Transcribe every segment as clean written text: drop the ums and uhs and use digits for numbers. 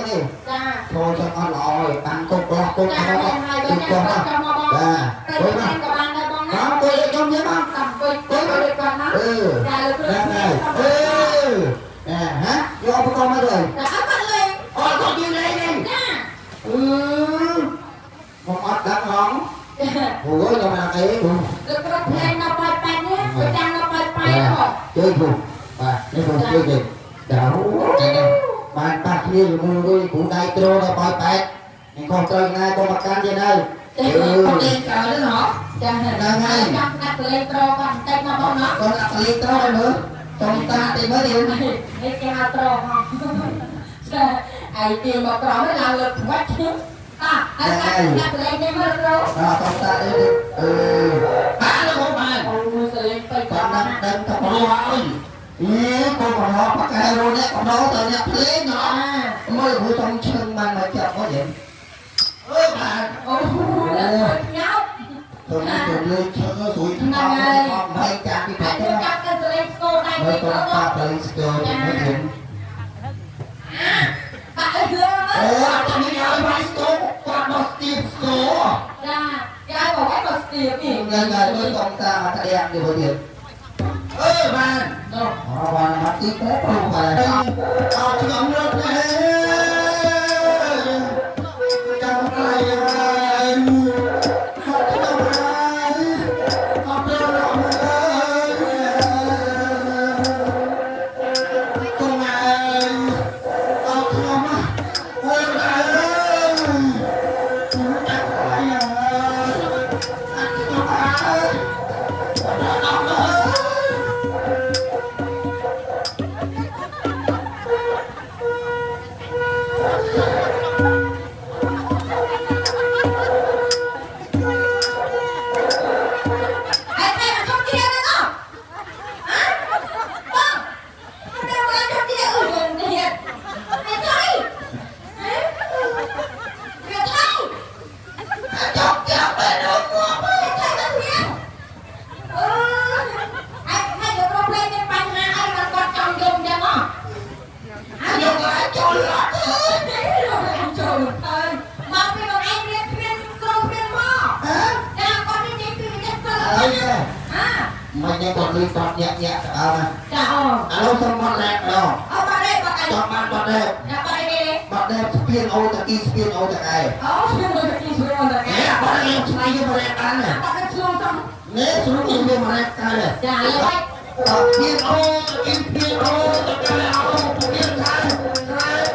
ចឹងទេចូលចឹងអត់ល្អទេបានកុកកុកហ្នឹងទៅកុកចាទៅបានក៏បានដែរបងណាទៅខ្ញុំទៀតបងទៅទៅគាត់ណាចាលើគ្រឿងហ្នឹងហ៎យកឧបករណ៍មកទៅអត់បាត់លេងអត់គាត់យូរលេងចាមកអត់ដឹងហងអូយយកមកអីលើគ្រឿងភ្លេងនៅប៉ែប៉ែនេះទៅចាំនៅប៉ែប៉ែហ៎ជួយគ្រូបាទនេះខ្ញុំជួយទេចាបានប៉ះគ្នាជាមួយគ្រូដៃត្រូដល់ប៉ែប៉ែនេះខុសត្រូវណាកុំប្រកាន់ទៀតហើយគាត់លេងកើតទេហ៎ចាហ្នឹងហើយចាំស្ដាប់លេងត្រូគាត់បន្តិចមកបងណាគាត់ដាក់លេងត្រូឲ្យមើលចំតាតិចមើលនេះគេហៅត្រូហ៎ចាឯទីមកក្រោមឡើងលើខ្វាច់ហើយដាក់លេងនេះមើលត្រូចំតាអីបានលោកបានអូសលេងទៅតាមដឹងតបលោហើយកូនកំឡោះប៉ាកែរនេះកំឡោះទៅអ្នកភ្លេងហ៎មើលគ្រូចំឈឹងបានមកចាប់គាត់វិញបានអូញ៉ៅទៅនេះទៅលេងឈឹងស្រួយថ្មហើយចាក់ពីផែនចាប់ទៅលេងស្គរដៃទៅចាប់ទៅលេងស្គរទៅវិញបាក់រឿងអូអត់មានឲ្យបាយស្គរគាត់មកស្ទាបស្គរចាគេឲ្យមកឲ្យមកស្ទាបនេះថ្ងៃថ្ងៃមើលកុំតាមកត្រាំទៅទៀតបានដល់បានមកទីទៅបានអត់ខ្ញុំរត់ទេចាំតែហើយហត់ខ្ញុំហើយអត់ទៅរកហើយកុំហើយអត់ខ្ញុំអូនអើយអត់ហើយអត់ខ្ញុំហើយអត់ហើយmình đang còn đi còn nhẹ nhẹ mà alo xong bạn đẹp rồi bạn đẹp chọn bạn đẹp bạn đẹp spin ô ta kia spin ô ta này bạn đẹp này như mà đẹp ăn này nếu xuống như mà đẹp ăn này spin ô spin ô ta cái ô spin thay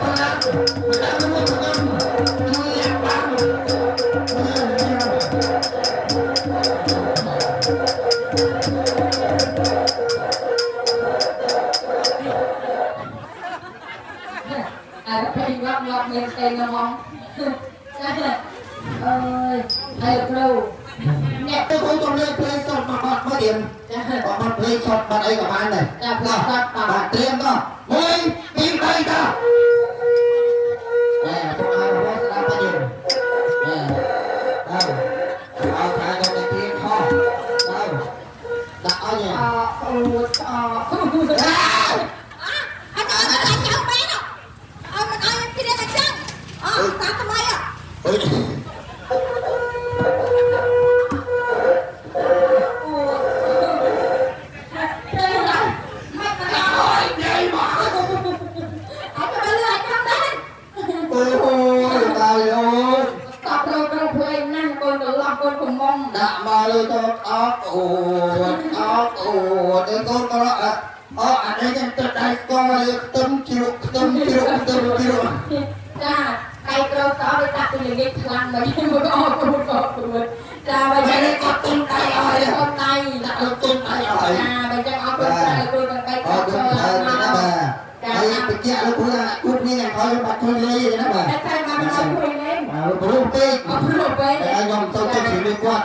bạn đẹp mua cho con chui em bán ngọc mình tên là mong ơi thầy đâu nè tôi không cho lên play shot mà bạn có điểm bạn play shot bạn ấy của bạn này bạn tiêm đó ôi tìm đây đó nè tôi ai mà sẽ làm cái gì nè đâuเอาทายกันในทีคอđâu đặt ở nhà tao tao mày à đã mà lời cho óc ồ để con có anh ấy đang tự đại coi tâm chịu cha cây trâu sáu để đặt từ những cái lăn mà nhưng mà có cha bây giờ có tung tay rồi con tay là tung tay rồi cha bây giờ có con tay là tôi còn cây trâu rồi đây bây giờ là cút như này thôi mà thôi lên đó bà cái mà nó thôi lên bro để anh nhom tôi chỉ liên quan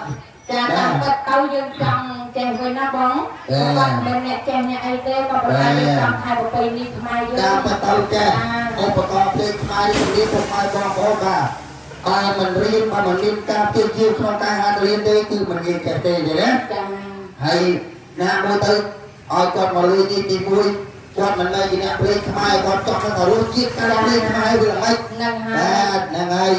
cha đang bắt tao dương trong chèn với nó bóng còn bên này chèn nhà ai tê còn bên này trong hai bộ cây đi mai dương cha bắt tao chèn ông bà con đi mai đi một mai con bố bà mình liên ca tiêu chiêu không ta hai liên đâyគឺmình nghe kẹt tê vậy đấy hay nam môi tư ôi con mà lui đi tìm vui គាត់មិនមែនជាអ្នកព្រេងខ្មែរគាត់ចង់ទៅរស់ជាតិការនេះខ្មែរវាល្មិច นั่งหา បាទហ្នឹងហើយ